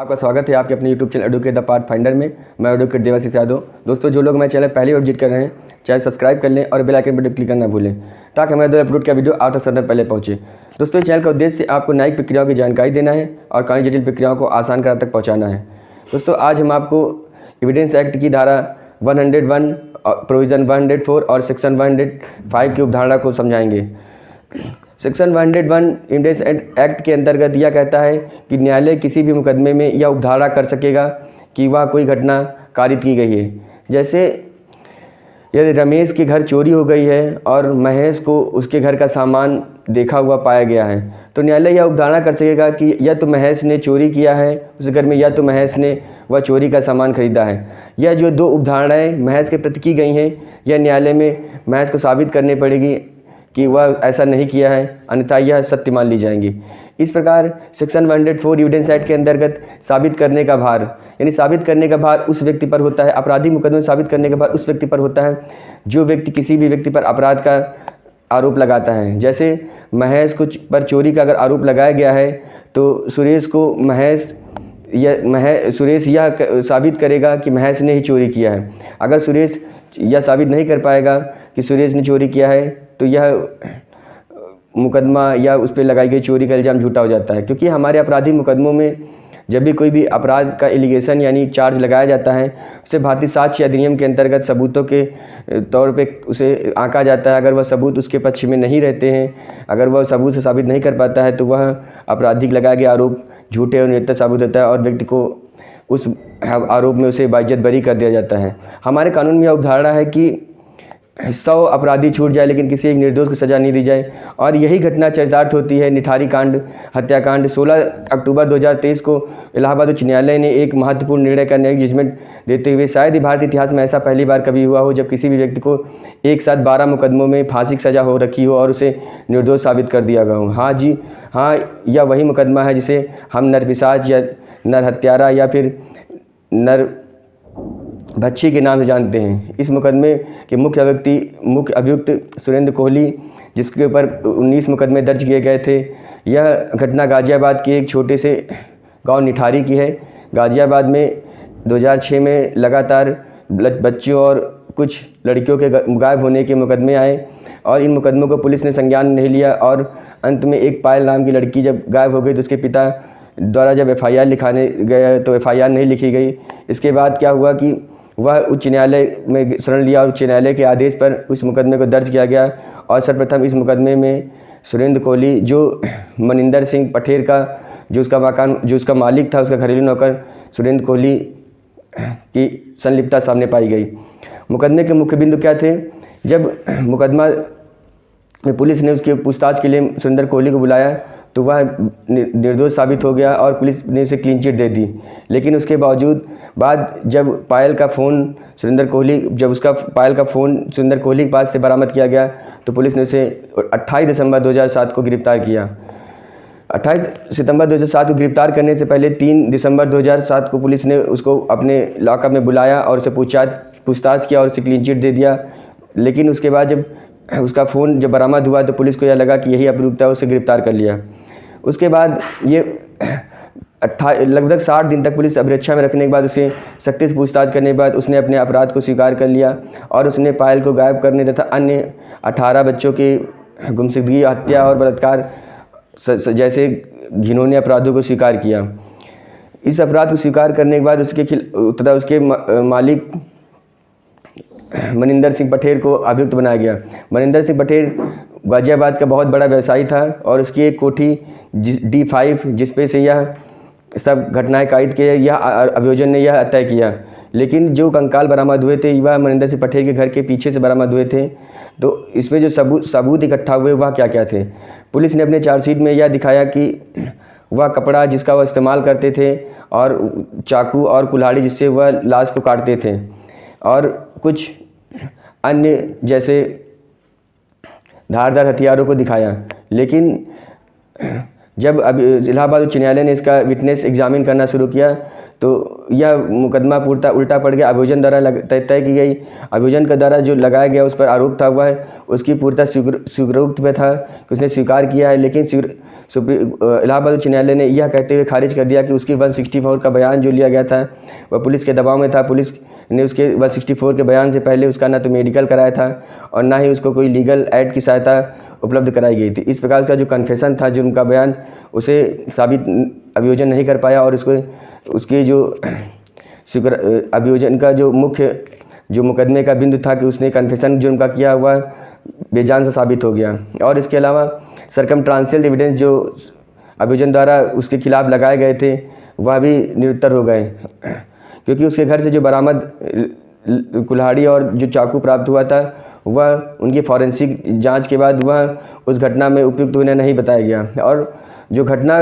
आपका स्वागत है आपके अपने YouTube channel advocate the path finder में। मैं एडवोकेट देवाशीष यादव। दोस्तों, जो लोग मेरे चैनल पहली बार विजिट कर रहे हैं, चाहे सब्सक्राइब कर लें और बेल आइकन पर क्लिक करना भूलें, ताकि हमारे द्वारा अपलोड किया वीडियो आप तक सबसे पहले पहुँचे। दोस्तों, इस चैनल का उद्देश्य आपको न्यायिक प्रक्रियाओं की जानकारी देना है और कानूनी जटिल प्रक्रियाओं को आसान कर आप तक पहुँचाना है। दोस्तों, आज हम आपको एविडेंस एक्ट की धारा 101, प्रोविज़न 104 और सेक्शन 105 की अवधारणा को समझाएंगे। सेक्शन 101 एविडेंस एक्ट के अंतर्गत यह कहता है कि न्यायालय किसी भी मुकदमे में यह अवधारणा कर सकेगा कि वह कोई घटना कारित की गई है। जैसे यदि रमेश के घर चोरी हो गई है और महेश को उसके घर का सामान देखा हुआ पाया गया है, तो न्यायालय यह अवधारणा कर सकेगा कि या तो महेश ने चोरी किया है उस घर में, या तो महेश ने वह चोरी का सामान खरीदा है। यह जो दो अवधारणाएँ महेश के प्रति की गई हैं, यह न्यायालय में महेश को साबित करनी पड़ेगी कि वह ऐसा नहीं किया है, अन्यथा यह सत्य मान ली जाएंगी। इस प्रकार सेक्शन 104 एविडेंस एक्ट के अंतर्गत साबित करने का भार, यानी साबित करने का भार उस व्यक्ति पर होता है, आपराधिक मुकदमे में साबित करने का भार उस व्यक्ति पर होता है जो व्यक्ति किसी भी व्यक्ति पर अपराध का आरोप लगाता है। जैसे महेश कुछ पर चोरी का अगर आरोप लगाया गया है, तो सुरेश को सुरेश यह साबित करेगा कि महेश ने ही चोरी किया है। अगर सुरेश यह साबित नहीं कर पाएगा कि सुरेश ने चोरी किया है, तो यह मुकदमा या उस पर लगाई गई चोरी का इल्ज़ाम झूठा हो जाता है। क्योंकि हमारे आपराधिक मुकदमों में जब भी कोई भी अपराध का एलिगेशन यानी चार्ज लगाया जाता है, उसे भारतीय साक्ष्य अधिनियम के अंतर्गत सबूतों के तौर पे उसे आंका जाता है। अगर वह सबूत उसके पक्ष में नहीं रहते हैं, अगर वह सबूत से साबित नहीं कर पाता है, तो वह आपराधिक लगाए गए आरोप झूठे और निरर्थक साबित होता है और व्यक्ति को उस आरोप में उसे बाइज्जत बरी कर दिया जाता है। हमारे कानून में यह अवधारणा है कि 100 अपराधी छूट जाए लेकिन किसी एक निर्दोष को सज़ा नहीं दी जाए, और यही घटना चरितार्थ होती है निठारी कांड हत्याकांड। 16 अक्टूबर 2023 को इलाहाबाद उच्च न्यायालय ने एक महत्वपूर्ण निर्णय का न्यायिक जजमेंट देते हुए, शायद ही भारतीय इतिहास में ऐसा पहली बार कभी हुआ हो जब किसी भी व्यक्ति को एक साथ 12 मुकदमों में फांसी की सज़ा हो रखी हो और उसे निर्दोष साबित कर दिया गया हो। हाँ जी हाँ, यह वही मुकदमा है जिसे हम नरपिशाच या नर हत्यारा या फिर नर भक्षी के नाम से जानते हैं। इस मुकदमे के मुख्य अभियुक्त सुरेंद्र कोहली, जिसके ऊपर 19 मुकदमे दर्ज किए गए थे। यह घटना गाज़ियाबाद के एक छोटे से गांव निठारी की है। गाज़ियाबाद में 2006 में लगातार बच्चों और कुछ लड़कियों के गायब होने के मुकदमे आए और इन मुकदमों को पुलिस ने संज्ञान नहीं लिया, और अंत में एक पायल नाम की लड़की जब गायब हो गई तो उसके पिता द्वारा जब FIR लिखाने गए तो FIR नहीं लिखी गई। इसके बाद क्या हुआ कि वह उच्च न्यायालय में शरण लिया और उच्च न्यायालय के आदेश पर उस मुकदमे को दर्ज किया गया। और सर्वप्रथम इस मुकदमे में सुरेंद्र कोहली, जो मनिंदर सिंह पटेर का जो उसका मालिक था, उसका घरेलू नौकर सुरेंद्र कोहली की संलिप्तता सामने पाई गई। मुकदमे के मुख्य बिंदु क्या थे? जब मुकदमा में पुलिस ने उसके पूछताछ के लिए सुरेंद्र कोहली को बुलाया तो वह निर्दोष साबित हो गया और पुलिस ने उसे क्लीन चिट दे दी। लेकिन उसके बावजूद जब पायल का फ़ोन सुरेंद्र कोहली के पास से बरामद किया गया तो पुलिस ने उसे 28 दिसंबर 2007 को गिरफ्तार किया। 28 सितंबर 2007 को गिरफ्तार करने से पहले 3 दिसंबर 2007 को पुलिस ने उसको अपने लॉकअप में बुलाया और उसे पूछताछ किया और उसे क्लीन चिट दे दिया। लेकिन उसके बाद जब उसका फ़ोन जब बरामद हुआ तो पुलिस को यह लगा कि यही अभियुक्त है, उसे गिरफ्तार कर लिया। उसके बाद ये लगभग 60 दिन तक पुलिस अभिरक्षा में रखने के बाद उसे सख्ती से पूछताछ करने के बाद उसने अपने अपराध को स्वीकार कर लिया और उसने पायल को गायब करने तथा अन्य 18 बच्चों की गुमशुदगी, हत्या और बलात्कार जैसे घिनौने अपराधों को स्वीकार किया। इस अपराध को स्वीकार करने के बाद उसके मालिक मनिंदर सिंह पटेर को अभियुक्त बनाया गया। मनिंदर सिंह पटेर गाज़ियाबाद का बहुत बड़ा व्यवसायी था और उसकी एक कोठी D5 जिस पे से यह सब घटनाएं कायद किए, यह अभियोजन ने यह तय किया। लेकिन जो कंकाल बरामद हुए थे वह मनिंदर सिंह पटेर के घर के पीछे से बरामद हुए थे। तो इसमें जो सबूत इकट्ठा हुए वह क्या क्या थे? पुलिस ने अपने चार्जशीट में यह दिखाया कि वह कपड़ा जिसका वह इस्तेमाल करते थे और चाकू और कुल्हाड़ी जिससे वह लाश को काटते थे और कुछ अन्य जैसे धारदार हथियारों को दिखाया। लेकिन जब इलाहाबाद उच्च न्यायालय ने इसका विटनेस एग्जामिन करना शुरू किया तो यह मुकदमा पूर्णतः उल्टा पड़ गया। अभियोजन द्वारा तय की गई, अभियोजन का द्वारा जो लगाया गया उस पर आरोप था वह उसकी पूर्णतः स्वीकारोक्त में था कि उसने स्वीकार किया है, लेकिन इलाहाबाद उच्च न्यायालय ने यह कहते हुए खारिज कर दिया कि उसकी 164 का बयान जो लिया गया था वह पुलिस के दबाव में था। पुलिस ने उसके 164 के बयान से पहले उसका ना तो मेडिकल कराया था और ना ही उसको कोई लीगल एड की सहायता उपलब्ध कराई गई थी। इस प्रकार उसका जो कन्फेशन था, जुर्म का बयान, उसे साबित अभियोजन नहीं कर पाया और उसके जो अभियोजन का जो मुख्य जो मुकदमे का बिंदु था कि उसने कन्फेशन जुर्म का किया हुआ बेजान से साबित हो गया। और इसके अलावा सर्कमस्टांशियल एविडेंस जो अभियोजन द्वारा उसके खिलाफ लगाए गए थे वह भी निरुत्तर हो गए, क्योंकि उसके घर से जो बरामद कुल्हाड़ी और जो चाकू प्राप्त हुआ था वह उनकी फॉरेंसिक जांच के बाद वह उस घटना में उपयुक्त होने नहीं बताया गया। और जो घटना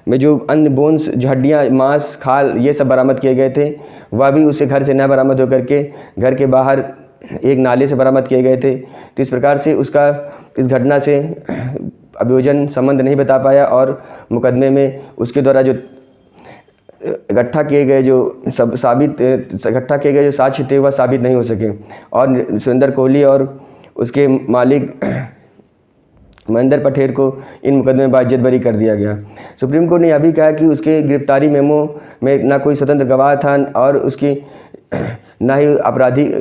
में जो अन्य बोन्स, जो हड्डियाँ, मांस, खाल, ये सब बरामद किए गए थे वह भी उसके घर से न बरामद होकर के घर के बाहर एक नाले से बरामद किए गए थे। तो इस प्रकार से उसका इस घटना से अभियोजन संबंध नहीं बता पाया और मुकदमे में उसके द्वारा जो इकट्ठा किए गए जो साक्ष्य थे वह साबित नहीं हो सके और सुरेंद्र कोहली और उसके मालिक महेंद्र पटेल को इन मुकदमे में बाइज्जत बरी कर दिया गया। सुप्रीम कोर्ट ने यह भी कहा कि उसके गिरफ्तारी मेमो में ना कोई स्वतंत्र गवाह था और उसकी ना ही आपराधिक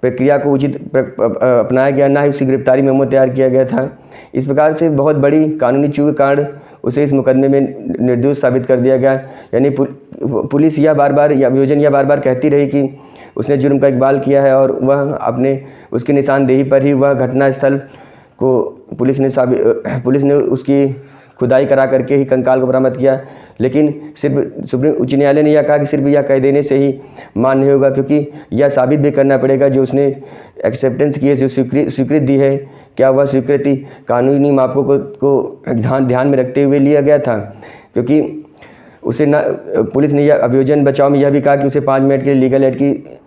प्रक्रिया को उचित अपनाया गया, ना ही उसकी गिरफ्तारी मेमो तैयार किया गया था। इस प्रकार से बहुत बड़ी कानूनी चूक के कारण उसे इस मुकदमे में निर्दोष साबित कर दिया गया। यानी पुलिस यह बार बार या अभियोजन यह बार बार कहती रही कि उसने जुर्म का इकबाल किया है और वह अपने उसकी निशानदेही पर ही वह घटना स्थल को पुलिस ने उसकी खुदाई करा करके ही कंकाल को बरामद किया। लेकिन सिर्फ सुप्रीम उच्च न्यायालय ने यह कहा कि सिर्फ यह कह देने से ही मान नहीं होगा, क्योंकि यह साबित भी करना पड़ेगा जो उसने एक्सेप्टेंस की है, जो स्वीकृति दी है, क्या वह स्वीकृति कानूनी मापकों को ध्यान में रखते हुए लिया गया था। क्योंकि उसे ना पुलिस ने यह अभियोजन बचाव में यह भी कहा कि उसे 5 मिनट के लीगल एड की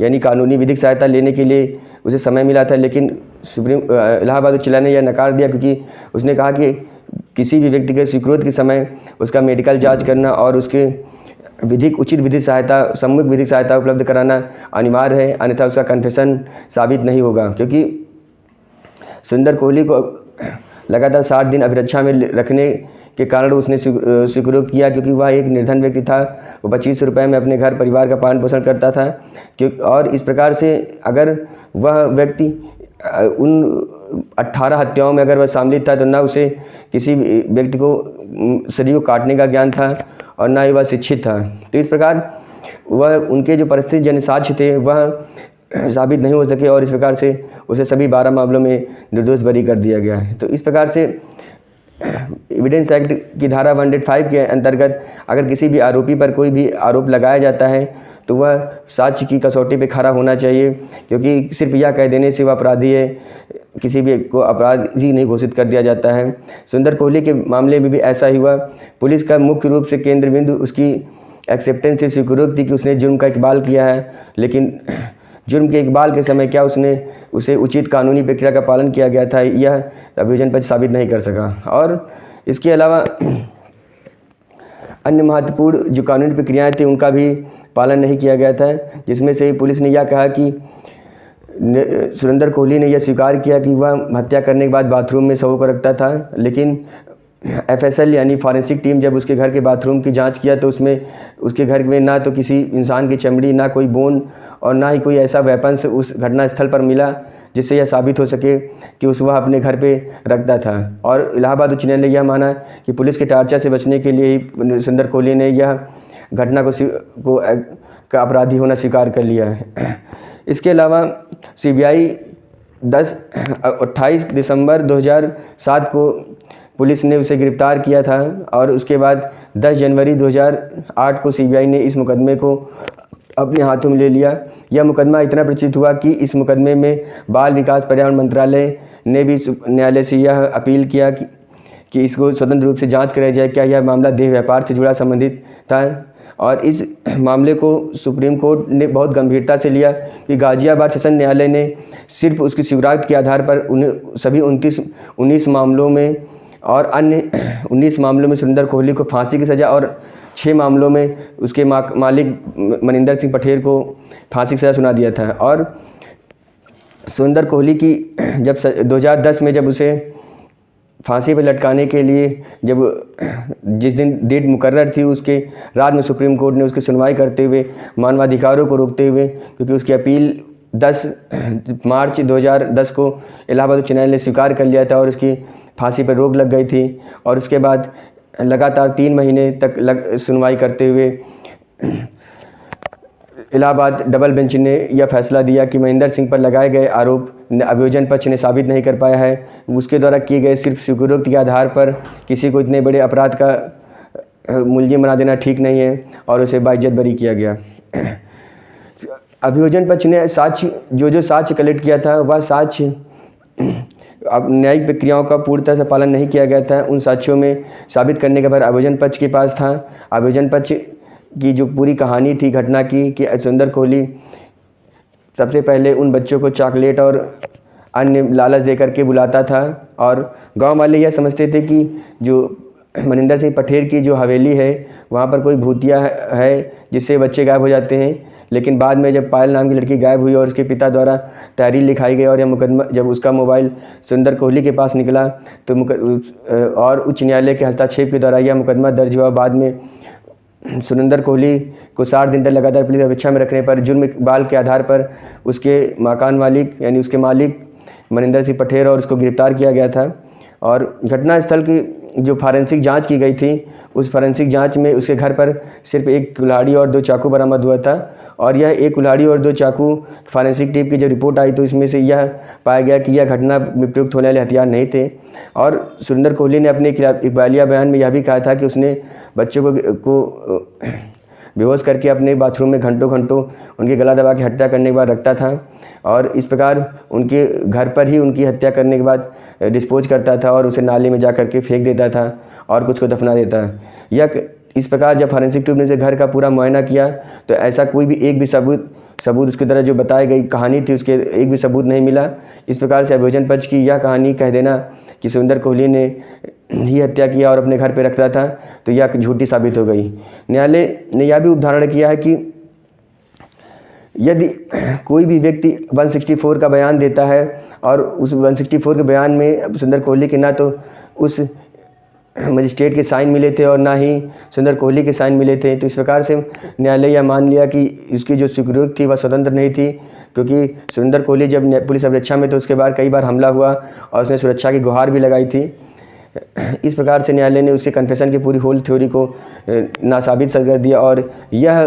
यानी कानूनी विधिक सहायता लेने के लिए उसे समय मिला था, लेकिन इलाहाबाद उच्च न्यायालय ने यह नकार दिया, क्योंकि उसने कहा कि किसी भी व्यक्ति के स्वीकृत के समय उसका मेडिकल जांच करना और उसके उचित विधिक सहायता, सम्मुख विधिक सहायता उपलब्ध कराना अनिवार्य है, अन्यथा उसका कन्फेशन साबित नहीं होगा। क्योंकि सुरेंद्र कोहली को लगातार 60 दिन अभिरक्षा में रखने के कारण उसने स्वीकृत किया, क्योंकि वह एक निर्धन व्यक्ति था। वो 25 रुपये में अपने घर परिवार का पालन पोषण करता था। और इस प्रकार से अगर वह व्यक्ति उन 18 हत्याओं में अगर वह शामिल था तो ना उसे किसी व्यक्ति को शरीर को काटने का ज्ञान था और ना ही वह शिक्षित था। तो इस प्रकार वह उनके जो परिस्थिति जन्य साक्ष्य थे वह साबित नहीं हो सके और इस प्रकार से उसे सभी 12 मामलों में निर्दोष बरी कर दिया गया है। तो इस प्रकार से एविडेंस एक्ट की धारा 105 के अंतर्गत अगर किसी भी आरोपी पर कोई भी आरोप लगाया जाता है तो वह साक्ष्य की कसौटी पे खरा होना चाहिए, क्योंकि सिर्फ यह कह देने से वह अपराधी है, किसी भी को अपराधी नहीं घोषित कर दिया जाता है। सुरेंद्र कोहली के मामले में भी ऐसा ही हुआ। पुलिस का मुख्य रूप से केंद्र बिंदु उसकी एक्सेप्टेंस से स्वीकृत थी कि उसने जुर्म का इकबाल किया है, लेकिन जुर्म के इकबाल के समय क्या उसे उचित कानूनी प्रक्रिया का पालन किया गया था, यह अभियोजन पक्ष साबित नहीं कर सका। और इसके अलावा अन्य महत्वपूर्ण जो कानूनी प्रक्रियाएं थी उनका भी पालन नहीं किया गया था, जिसमें से पुलिस ने यह कहा कि सुरेंद्र कोहली ने यह स्वीकार किया कि वह हत्या करने के बाद बाथरूम में शवों को रखता था, लेकिन FSL यानी फॉरेंसिक टीम जब उसके घर के बाथरूम की जांच किया तो उसमें उसके घर में ना तो किसी इंसान की चमड़ी, ना कोई बोन और ना ही कोई ऐसा वेपन्स उस घटना स्थल पर मिला जिससे यह साबित हो सके कि वह अपने घर पे रखता था। और इलाहाबाद उच्च न्यायालय ने यह माना कि पुलिस के टार्चर से बचने के लिए ही सुरेंद्र कोहली ने यह घटना का अपराधी होना स्वीकार कर लिया है। इसके अलावा CBI 28 दिसंबर 2007 को पुलिस ने उसे गिरफ्तार किया था और उसके बाद 10 जनवरी 2008 को CBI ने इस मुकदमे को अपने हाथों में ले लिया। यह मुकदमा इतना प्रचलित हुआ कि इस मुकदमे में बाल विकास पर्यावरण मंत्रालय ने भी न्यायालय से यह अपील किया कि इसको स्वतंत्र रूप से जांच कराई जाए, क्या यह मामला देह व्यापार से जुड़ा संबंधित था। और इस मामले को सुप्रीम कोर्ट ने बहुत गंभीरता से लिया कि गाजियाबाद सेशन न्यायालय ने सिर्फ उसकी स्वीकृति के आधार पर उन्हें सभी 19 मामलों में और अन्य 19 मामलों में सुरेंद्र कोहली को फांसी की सज़ा और 6 मामलों में उसके मालिक मनिंदर सिंह पटेल को फांसी की सज़ा सुना दिया था। और सुरेंद्र कोहली की जब 2010 में जब उसे फांसी पर लटकाने के लिए जब जिस दिन डेट मुकर्रर थी, उसके रात में सुप्रीम कोर्ट ने उसकी सुनवाई करते हुए मानवाधिकारों को रोकते हुए, क्योंकि उसकी अपील 10 मार्च 2010 को इलाहाबाद उच्च न्यायालय ने स्वीकार कर लिया था और उसकी फांसी पर रोक लग गई थी। और उसके बाद लगातार 3 महीने तक सुनवाई करते हुए इलाहाबाद डबल बेंच ने यह फैसला दिया कि मनिंदर सिंह पर लगाए गए आरोप अभियोजन पक्ष ने साबित नहीं कर पाया है। उसके द्वारा किए गए सिर्फ स्वीकारोक्ति के आधार पर किसी को इतने बड़े अपराध का मुलजिम बना देना ठीक नहीं है और उसे बाइज्जत बरी किया गया। अभियोजन पक्ष ने साक्ष्य जो साक्ष्य कलेक्ट किया था वह साक्ष्य अब न्यायिक प्रक्रियाओं का पूरी तरह से पालन नहीं किया गया था। उन साक्ष्यों में साबित करने के बाद अभियोजन पक्ष के पास था। अभियोजन पक्ष की जो पूरी कहानी थी घटना की कि सुरेंद्र कोहली सबसे पहले उन बच्चों को चॉकलेट और अन्य लालच दे करके बुलाता था और गांव वाले यह समझते थे कि जो मनिंदर सिंह पटेल की जो हवेली है वहाँ पर कोई भूतिया है जिससे बच्चे गायब हो जाते हैं। लेकिन बाद में जब पायल नाम की लड़की गायब हुई और उसके पिता द्वारा तहरीर लिखाई गई और यह मुकदमा जब उसका मोबाइल सुरेंद्र कोहली के पास निकला तो और उच्च न्यायालय के हस्तक्षेप के द्वारा यह मुकदमा दर्ज हुआ। बाद में सुरेंद्र कोहली को 60 दिन तक लगातार पुलिस अपेक्षा में रखने पर जुर्म इकबाल के आधार पर उसके मकान मालिक यानी उसके मालिक मनिंदर सिंह पटेल और उसको गिरफ्तार किया गया था। और घटनास्थल की जो फॉरेंसिक जांच की गई थी उस फॉरेंसिक जांच में उसके घर पर सिर्फ 1 कुल्हाड़ी और 2 चाकू बरामद हुआ था। और यह 1 कुल्हाड़ी और 2 चाकू फॉरेंसिक टीम की जब रिपोर्ट आई तो इसमें से यह पाया गया कि यह घटना में प्रयुक्त होने वाले हथियार नहीं थे। और सुरेंद्र कोहली ने अपने इकबालिया बयान में यह भी कहा था कि उसने बच्चों को बेहोश करके अपने बाथरूम में घंटों उनके गला दबा के हत्या करने के बाद रखता था और इस प्रकार उनके घर पर ही उनकी हत्या करने के बाद डिस्पोज करता था और उसे नाली में जा करके फेंक देता था और कुछ को दफना देता। यह इस प्रकार जब फॉरेंसिक टीम ने उसे घर का पूरा मुआयना किया तो ऐसा कोई भी एक भी सबूत उसकी तरह जो बताई गई कहानी थी उसके एक भी सबूत नहीं मिला। इस प्रकार से अभियोजन पक्ष की यह कहानी कह देना कि सुरेंद्र कोहली ने ही हत्या किया और अपने घर पे रखता था तो यह झूठी साबित हो गई। न्यायालय ने यह भी उदाहरण किया है कि यदि कोई भी व्यक्ति 164 का बयान देता है और उस 164 के बयान में सुरेंद्र कोहली के ना तो उस मजिस्ट्रेट के साइन मिले थे और ना ही सुरेंद्र कोहली के साइन मिले थे, तो इस प्रकार से न्यायालय यह मान लिया कि इसकी जो स्वीकृति थी वह स्वतंत्र नहीं थी। क्योंकि सुरेंद्र कोहली जब पुलिस अपेक्षा में तो उसके बाद कई बार हमला हुआ और उसने सुरक्षा की गुहार भी लगाई थी। इस प्रकार से न्यायालय ने उसके कन्फेशन की पूरी होल थ्योरी को नासाबित कर दिया और यह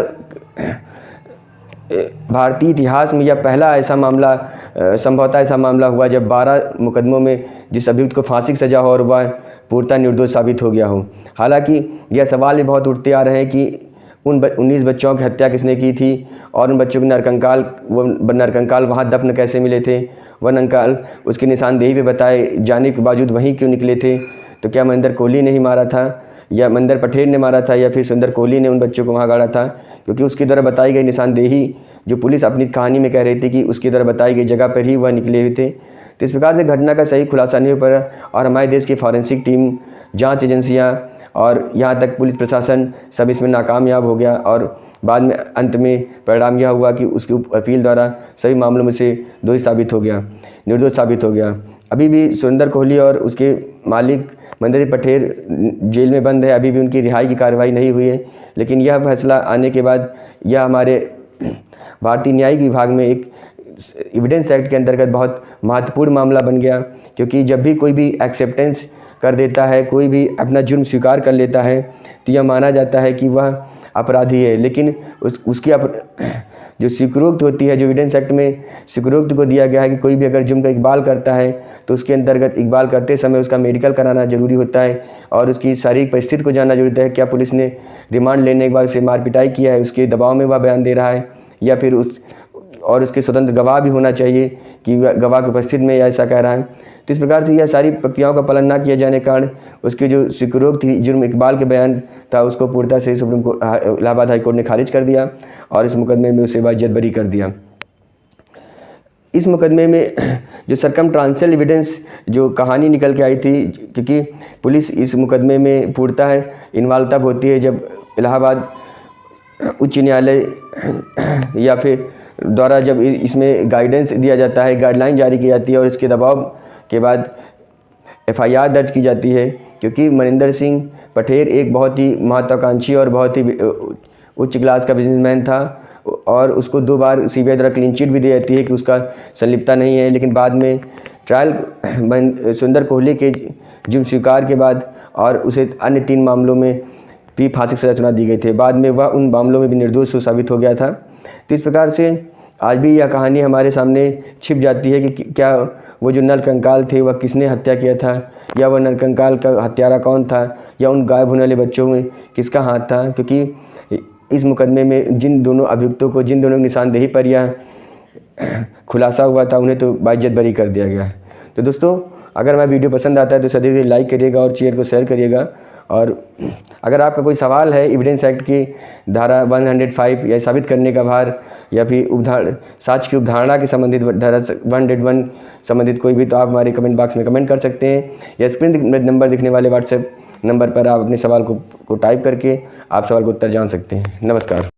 भारतीय इतिहास में यह पहला ऐसा मामला संभवतः ऐसा मामला हुआ जब 12 मुकदमों में जिस अभियुक्त को फांसी की सज़ा हो और वह पूर्णतः निर्दोष साबित हो गया हो। हालांकि यह सवाल भी बहुत उठते आ रहे हैं कि उन 19 बच्चों की हत्या किसने की थी और उन बच्चों के नरकंकाल वहाँ दफन कैसे मिले थे, वह नरकंकाल उसकी निशानदेही पे बताए जाने के बावजूद वहीं क्यों निकले थे। तो क्या मनिंदर कोहली ने ही मारा था या मनिंदर पटेल ने मारा था या फिर सुरेंद्र कोहली ने उन बच्चों को वहाँ गाड़ा था? क्योंकि उसकी द्वारा बताई गई निशानदेही जो पुलिस अपनी कहानी में कह रही थी कि उसकी द्वारा बताई गई जगह पर ही वह निकले हुए थे। तो इस प्रकार से घटना का सही खुलासा नहीं हो पाया और हमारे देश की फॉरेंसिक टीम, जांच एजेंसियां और यहाँ तक पुलिस प्रशासन सब इसमें नाकामयाब हो गया और बाद में अंत में परिणाम यह हुआ कि उसकी अपील द्वारा सभी मामलों में से दोषी साबित हो गया, निर्दोष साबित हो गया। अभी भी सुरेंद्र कोहली और उसके मालिक मनिंदर पटेल जेल में बंद है, अभी भी उनकी रिहाई की कार्रवाई नहीं हुई है। लेकिन यह फैसला आने के बाद यह हमारे भारतीय न्यायिक विभाग में एक एविडेंस एक्ट के अंतर्गत बहुत महत्वपूर्ण मामला बन गया। क्योंकि जब भी कोई भी एक्सेप्टेंस कर देता है, कोई भी अपना जुर्म स्वीकार कर लेता है तो यह माना जाता है कि वह अपराधी है। लेकिन उसकी जो स्वीकृति होती है, जो एविडेंस एक्ट में स्वीकृति को दिया गया है कि कोई भी अगर जुर्म का इकबाल करता है तो उसके अंतर्गत इकबाल करते समय उसका मेडिकल कराना जरूरी होता है और उसकी शारीरिक परिस्थिति को जानना जरूरी होता है। क्या पुलिस ने रिमांड लेने के बाद उसे मार पिटाई किया है, उसके दबाव में वह बयान दे रहा है या फिर उसके स्वतंत्र गवाह भी होना चाहिए कि गवाह की उपस्थिति में ऐसा कह रहा है। तो इस प्रकार से यह सारी प्रक्रियाओं का पालन न किया जाने के कारण उसकी जो स्वीकृति थी जुर्म इकबाल के बयान था उसको पूर्णतः से supreme court Allahabad high court ने खारिज कर दिया और इस मुकदमे में उसे बाइज्जत बरी कर दिया। इस मुकदमे में जो सरकमस्टांशियल एविडेंस जो कहानी निकल के आई थी, क्योंकि पुलिस इस मुकदमे में पूर्णतः इन्वॉल्व तब होती है जब इलाहाबाद उच्च न्यायालय या फिर द्वारा जब इसमें गाइडेंस दिया जाता है, गाइडलाइन जारी की जाती है और इसके दबाव के बाद FIR दर्ज की जाती है, क्योंकि मनिंदर सिंह पटेल एक बहुत ही महत्वाकांक्षी और बहुत ही उच्च क्लास का बिजनेसमैन था और उसको 2 बार CBI द्वारा क्लीन चिट भी दी जाती है कि उसका संलिप्तता नहीं है। लेकिन बाद में ट्रायल सुंदर कोहली के जुर्म स्वीकार के बाद और उसे अन्य 3 मामलों में भी फांसी की सज़ा सुना दी गई थी। बाद में वह उन मामलों में भी निर्दोष साबित हो गया था। तो इस प्रकार से आज भी यह कहानी हमारे सामने छिप जाती है कि क्या वो जो नरकंकाल थे वह किसने हत्या किया था, या वह नरकंकाल का हत्यारा कौन था, या उन गायब होने वाले बच्चों में किसका हाथ था। क्योंकि इस मुकदमे में जिन दोनों अभियुक्तों को, जिन दोनों निशानदेही पर यह खुलासा हुआ था, उन्हें तो बाइज्जत बरी कर दिया गया है। तो दोस्तों, अगर हमारा वीडियो पसंद आता है तो सदैव लाइक करिएगा और चैनल को शेयर करिएगा। और अगर आपका कोई सवाल है एविडेंस एक्ट की धारा 105 या साबित करने का भार या फिर साक्ष्य की उपधारणा के संबंधित धारा 101 संबंधित कोई भी, तो आप हमारे कमेंट बॉक्स में कमेंट कर सकते हैं, या स्क्रीन नंबर दिखने वाले व्हाट्सएप नंबर पर आप अपने सवाल को टाइप करके आप सवाल को उत्तर जान सकते हैं। नमस्कार।